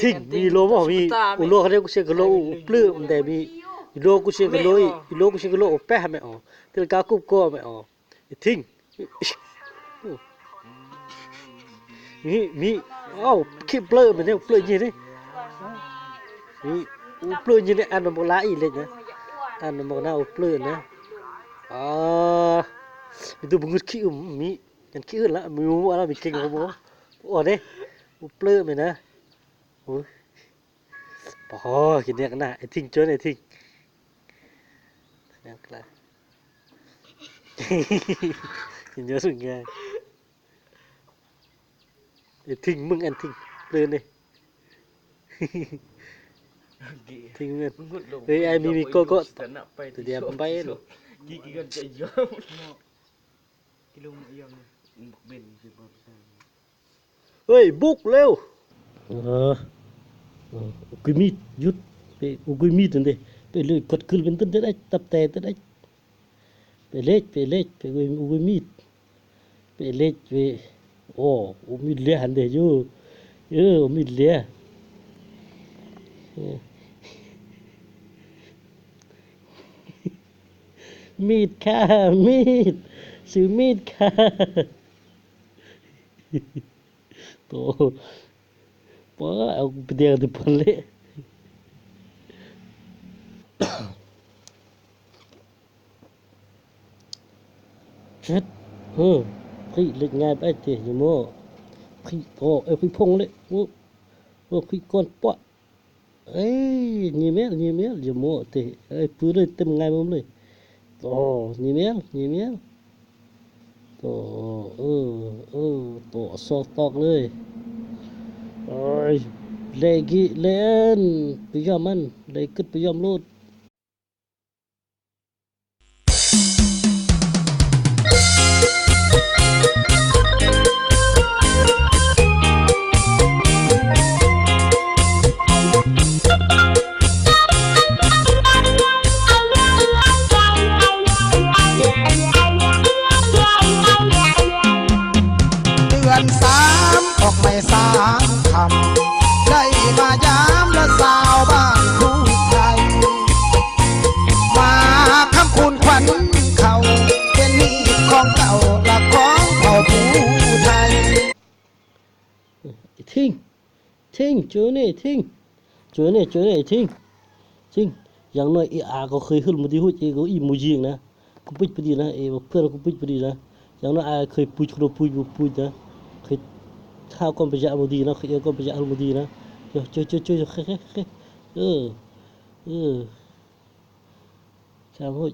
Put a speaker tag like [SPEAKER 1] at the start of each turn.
[SPEAKER 1] ทิ้งมีโลบ่มีอุโลเขาเรียกกูเสียกะโลปลื้มแต่มีโลกูเสียกะโลโลกูเสียกะโลแปะไม่ออกเตลกากุบก็ไม่ออกทิ้งมีอ้าวคิดเปลือยมันเนี่ยเปลือยยี่นี่มีเปลือยยี่นี่อันนั้นโบราณอีเลยนะอันนั้นโบราณเปลือยนะitu bungut ki mi kan ki la mi mu ala mi king mo o de u pleu me na u pa ho ki nek na ai thing chön ai thing nek la ki nhớ sung nghe ai thing mừng ăn thing pleu này thing men ei ai mi ko tu dia bay lo
[SPEAKER 2] gigi kan chạy gió kilo một yong một bên thì bao
[SPEAKER 1] เฮ้ยบุกเร็วกุยมีดหยุดไปกุยมีดนั่นดิไปเลยกดขึ้นเป็นต้นได้ตับแต่ต้นได้ไปเล็กไปกุยมีดไปเล็กไปโอ้มีดเลี้ยหันเดียวมีดเลี้ยมีดค่ะมีดซื้อมีดค่ะโตป้าเอาไปเดียวดิพันเละชัดพี่เล็กง่ายไปเตะอยู่โม่พี่โตพี่พงเลยโอ้พี่ก้อนปะเอ้ยนี่แม่อยู่โม่เตะปืนเลยเต็มง่ายมั้งเลยโตนี่แม่โตโตซอกตอกเลยโอ้ยเล่นไปยอมมันเลยขึ้นไปยอมโลด
[SPEAKER 3] ออกไม่สามคำได้มายามและสาวบ้านผู้ไทยมาคำคุณขวัญเขาเป็นนิของเก่าและของเผ่าผู้ไทย
[SPEAKER 1] ทิ้งจูนี่ทิ้งอย่างน้อยอาก็เคยขึ้นมาที่หัวใจก็อีมูจิงนะกูพูดไปดีนะเพื่อนกูพูดไปดีนะอย่างน้อยอาเคยพูดนะเคยข้าวก็ไปจะเอาดีนะเคยก็ไปจะเอาดีนะเจอแค่ช่างหัว